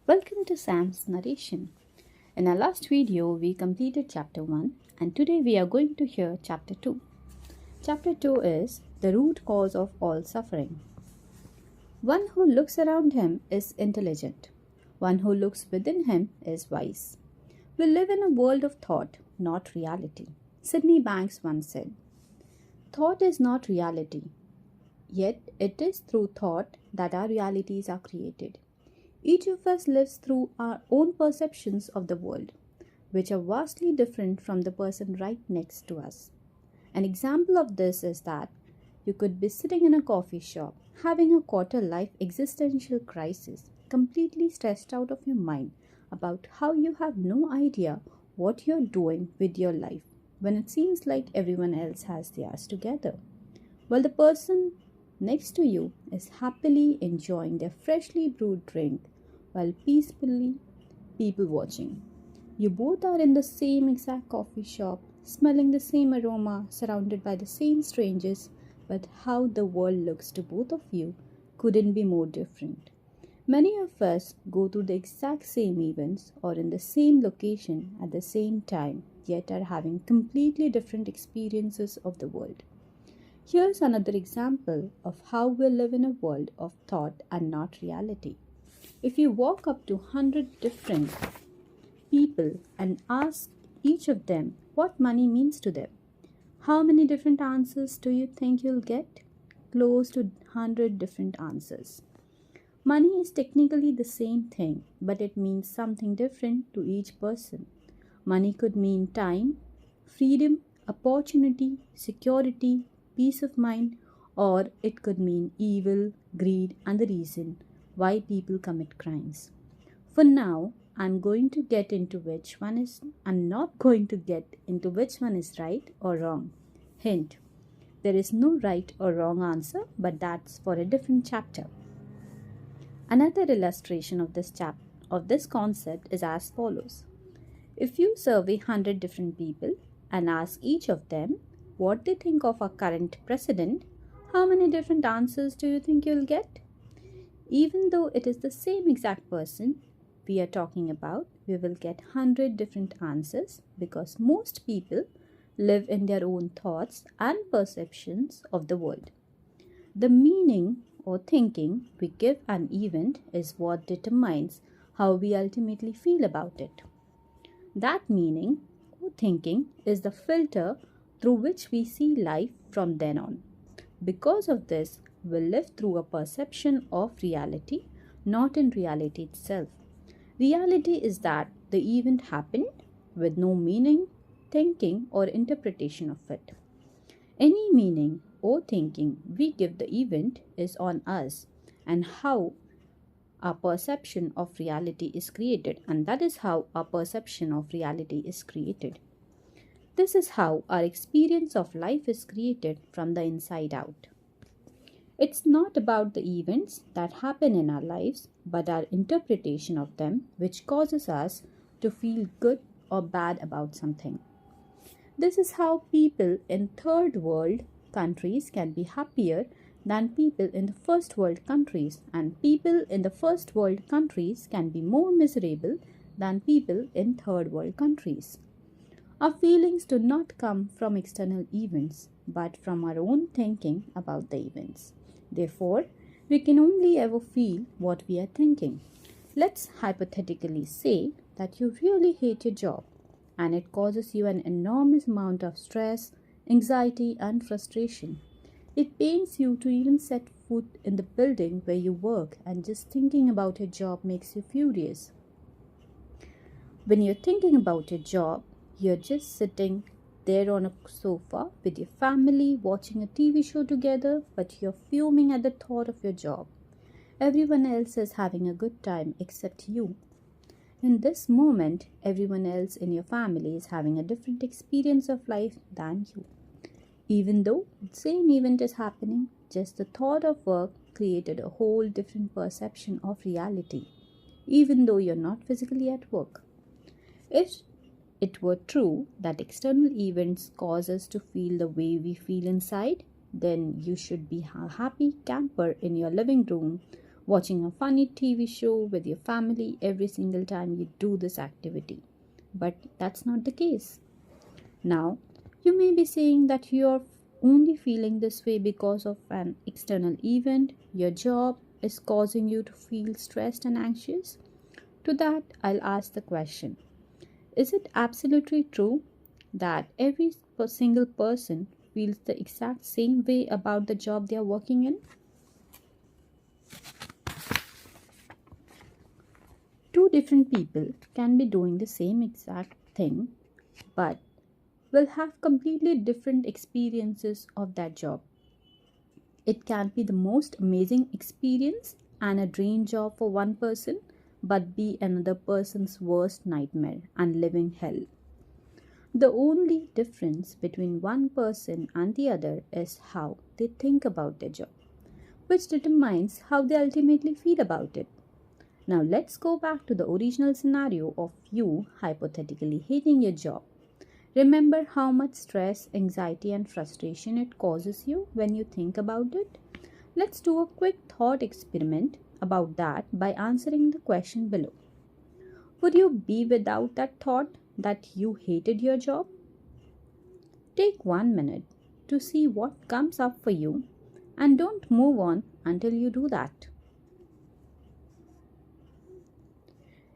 Welcome to Sam's Narration. In our last video, we completed chapter 1 and today we are going to hear chapter 2. Chapter 2 is The Root Cause of All Suffering. One who looks around him is intelligent. One who looks within him is wise. We live in a world of thought, not reality. Sydney Banks once said, "Thought is not reality, yet it is through thought that our realities are created." Each of us lives through our own perceptions of the world, which are vastly different from the person right next to us. An example of this is that you could be sitting in a coffee shop, having a quarter life existential crisis, completely stressed out of your mind about how you have no idea what you're doing with your life when it seems like everyone else has theirs together, while the person next to you is happily enjoying their freshly brewed drink while peacefully people watching. You both are in the same exact coffee shop, smelling the same aroma, surrounded by the same strangers, but how the world looks to both of you couldn't be more different. Many of us go through the exact same events or in the same location at the same time, yet are having completely different experiences of the world. Here's another example of how we live in a world of thought and not reality. If you walk up to 100 different people and ask each of them what money means to them, how many different answers do you think you'll get? Close to 100 different answers. Money is technically the same thing, but it means something different to each person. Money could mean time, freedom, opportunity, security, peace of mind, or it could mean evil, greed, and the reason why people commit crimes. For now, I'm not going to get into which one is right or wrong. Hint, there is no right or wrong answer, but that's for a different chapter. Another illustration of this concept is as follows. If you survey 100 different people and ask each of them what they think of our current president, how many different answers do you think you'll get? Even though it is the same exact person we are talking about, we will get 100 different answers because most people live in their own thoughts and perceptions of the world. The meaning or thinking we give an event is what determines how we ultimately feel about it. That meaning or thinking is the filter through which we see life from then on. Because of this, we live through a perception of reality, not in reality itself. Reality is that the event happened with no meaning, thinking, or interpretation of it. Any meaning or thinking we give the event is on us and how our perception of reality is created, and that is how our perception of reality is created. This is how our experience of life is created from the inside out. It's not about the events that happen in our lives, but our interpretation of them, which causes us to feel good or bad about something. This is how people in third world countries can be happier than people in the first world countries, and people in the first world countries can be more miserable than people in third world countries. Our feelings do not come from external events, but from our own thinking about the events. Therefore, we can only ever feel what we are thinking. Let's hypothetically say that you really hate your job and it causes you an enormous amount of stress, anxiety, and frustration. It pains you to even set foot in the building where you work, and just thinking about your job makes you furious. When you're thinking about your job, you're just sitting there on a sofa with your family watching a TV show together, but you're fuming at the thought of your job. Everyone else is having a good time except you. In this moment, everyone else in your family is having a different experience of life than you. Even though the same event is happening, just the thought of work created a whole different perception of reality, even though you're not physically at work. If it were true that external events cause us to feel the way we feel inside, then you should be a happy camper in your living room watching a funny TV show with your family every single time you do this activity. But that's not the case. Now, you may be saying that you're only feeling this way because of an external event, your job is causing you to feel stressed and anxious. To that, I'll ask the question: is it absolutely true that every single person feels the exact same way about the job they are working in? Two different people can be doing the same exact thing but will have completely different experiences of that job. It can be the most amazing experience and a dream job for one person, but be another person's worst nightmare and living hell. The only difference between one person and the other is how they think about their job, which determines how they ultimately feel about it. Now let's go back to the original scenario of you hypothetically hating your job. Remember how much stress, anxiety, and frustration it causes you when you think about it? Let's do a quick thought experiment about that by answering the question below. Would you be without that thought that you hated your job? Take 1 minute to see what comes up for you and don't move on until you do that.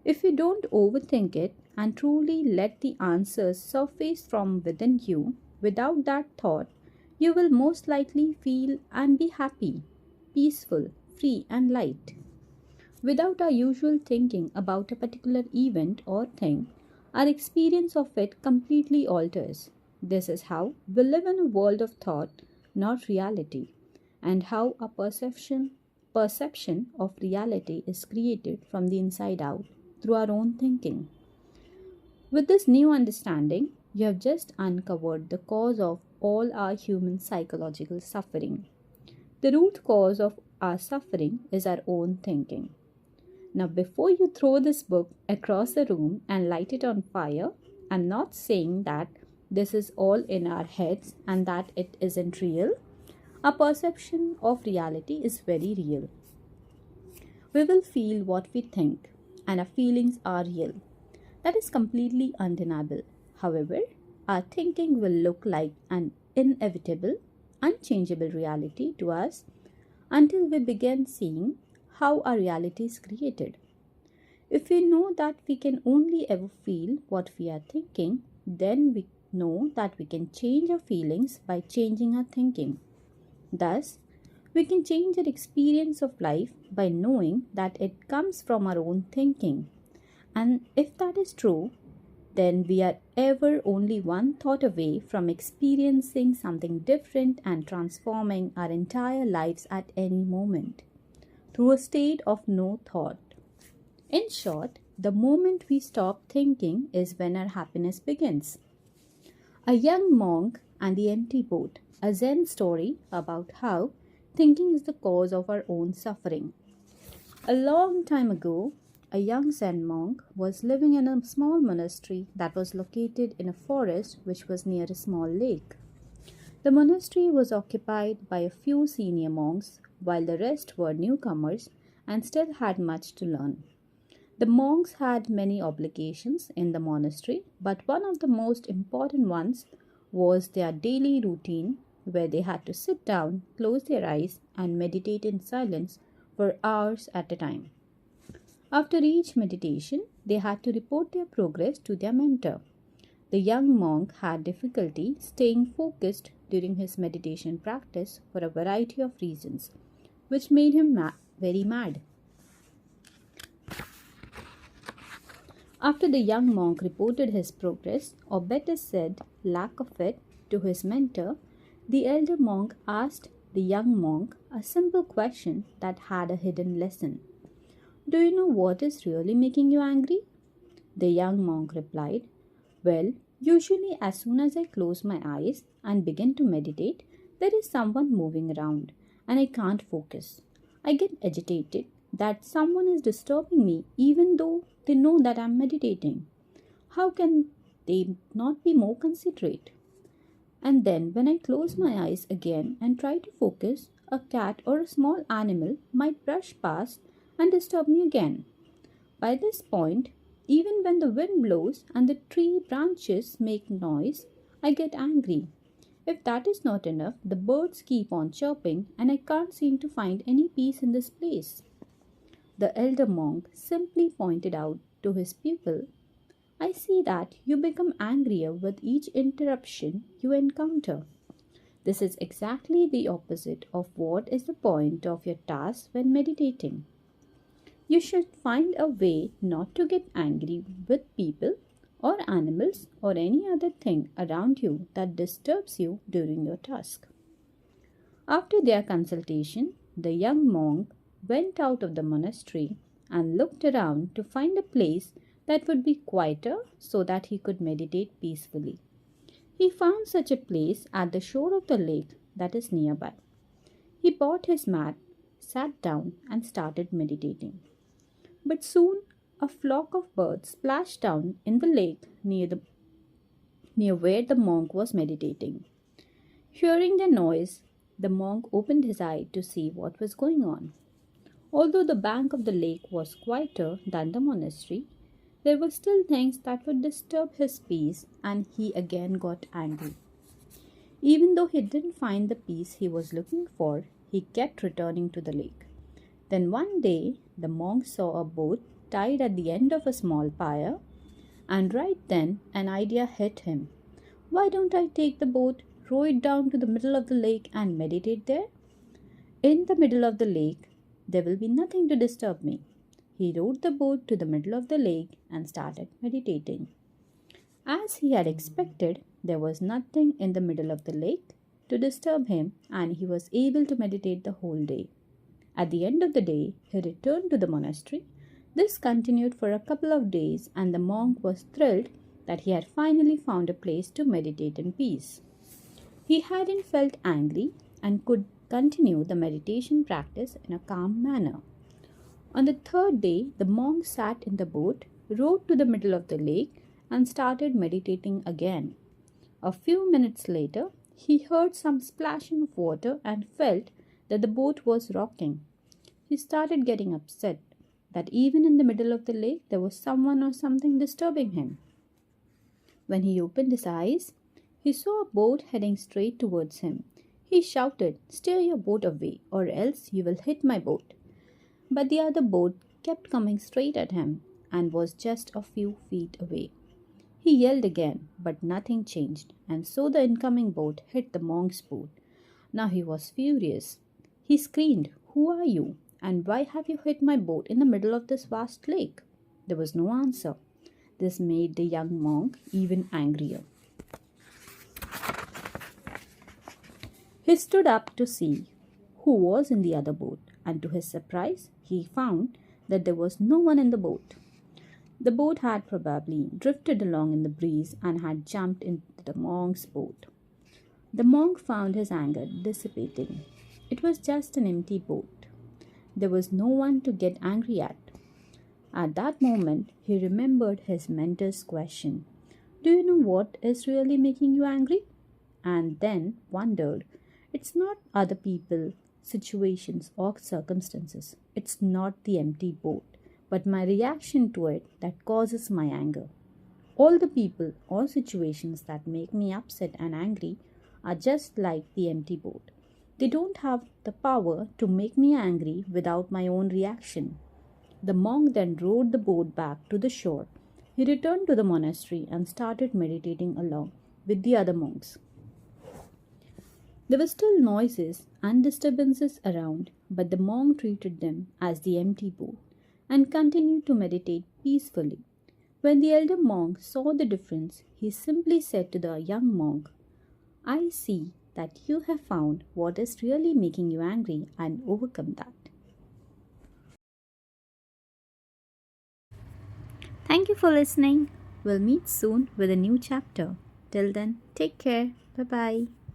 If you don't overthink it and truly let the answers surface from within you without that thought, you will most likely feel and be happy, peaceful, free, and light. Without our usual thinking about a particular event or thing, our experience of it completely alters. This is how we live in a world of thought, not reality, and how our perception of reality is created from the inside out through our own thinking. With this new understanding, you have just uncovered the cause of all our human psychological suffering. The root cause of our suffering is our own thinking. Now, before you throw this book across the room and light it on fire, I'm not saying that this is all in our heads and that it isn't real. Our perception of reality is very real. We will feel what we think, and our feelings are real. That is completely undeniable. However, our thinking will look like an inevitable, unchangeable reality to us until we begin seeing how our reality is created. If we know that we can only ever feel what we are thinking, then we know that we can change our feelings by changing our thinking. Thus, we can change our experience of life by knowing that it comes from our own thinking. And if that is true, then we are ever only one thought away from experiencing something different and transforming our entire lives at any moment through a state of no thought. In short, the moment we stop thinking is when our happiness begins. A young monk and the empty boat, a Zen story about how thinking is the cause of our own suffering. A long time ago, a young Zen monk was living in a small monastery that was located in a forest which was near a small lake. The monastery was occupied by a few senior monks, while the rest were newcomers and still had much to learn. The monks had many obligations in the monastery, but one of the most important ones was their daily routine, where they had to sit down, close their eyes, and meditate in silence for hours at a time. After each meditation, they had to report their progress to their mentor. The young monk had difficulty staying focused during his meditation practice for a variety of reasons, which made him very mad. After the young monk reported his progress, or better said, lack of it, to his mentor, the elder monk asked the young monk a simple question that had a hidden lesson. "Do you know what is really making you angry?" The young monk replied, "Well, usually as soon as I close my eyes and begin to meditate, there is someone moving around and I can't focus. I get agitated that someone is disturbing me even though they know that I'm meditating. How can they not be more considerate? And then when I close my eyes again and try to focus, a cat, or a small animal might brush past and disturb me again. By this point, even when the wind blows and the tree branches make noise, I get angry. If that is not enough, the birds keep on chirping and I can't seem to find any peace in this place. The elder monk simply pointed out to his pupil, I see that you become angrier with each interruption you encounter. This is exactly the opposite of what is the point of your task when meditating. You should find a way not to get angry with people or animals or any other thing around you that disturbs you during your task. After their consultation, the young monk went out of the monastery and looked around to find a place that would be quieter so that he could meditate peacefully. He found such a place at the shore of the lake that is nearby. He bought his mat, sat down, and started meditating. But soon a flock of birds splashed down in the lake near where the monk was meditating. Hearing the noise, the monk opened his eye to see what was going on. Although the bank of the lake was quieter than the monastery, there were still things that would disturb his peace, and he again got angry. Even though he didn't find the peace he was looking for, he kept returning to the lake. Then one day, the monk saw a boat tied at the end of a small pier, and right then an idea hit him. Why don't I take the boat, row it down to the middle of the lake, and meditate there? In the middle of the lake, there will be nothing to disturb me. He rowed the boat to the middle of the lake and started meditating. As he had expected, there was nothing in the middle of the lake to disturb him, and he was able to meditate the whole day. At the end of the day, he returned to the monastery. This continued for a couple of days, and the monk was thrilled that he had finally found a place to meditate in peace. He hadn't felt angry and could continue the meditation practice in a calm manner. On the third day, the monk sat in the boat, rowed to the middle of the lake, and started meditating again. A few minutes later, he heard some splashing of water and felt that the boat was rocking. He started getting upset that even in the middle of the lake there was someone or something disturbing him. When he opened his eyes, he saw a boat heading straight towards him. He shouted, Steer your boat away, or else you will hit my boat. But the other boat kept coming straight at him and was just a few feet away. He yelled again, but nothing changed, and so the incoming boat hit the monk's boat. Now he was furious. He screamed, Who are you? And why have you hit my boat in the middle of this vast lake? There was no answer. This made the young monk even angrier. He stood up to see who was in the other boat, and to his surprise, he found that there was no one in the boat. The boat had probably drifted along in the breeze and had jumped into the monk's boat. The monk found his anger dissipating. It was just an empty boat. There was no one to get angry at. At that moment, he remembered his mentor's question, Do you know what is really making you angry? And then wondered, It's not other people, situations, or circumstances. It's not the empty boat, but my reaction to it that causes my anger. All the people or situations that make me upset and angry are just like the empty boat. They don't have the power to make me angry without my own reaction. The monk then rowed the boat back to the shore. He returned to the monastery and started meditating along with the other monks. There were still noises and disturbances around, but the monk treated them as the empty boat and continued to meditate peacefully. When the elder monk saw the difference, he simply said to the young monk, I see that you have found what is really making you angry and overcome that. Thank you for listening. We'll meet soon with a new chapter. Till then, take care. Bye bye.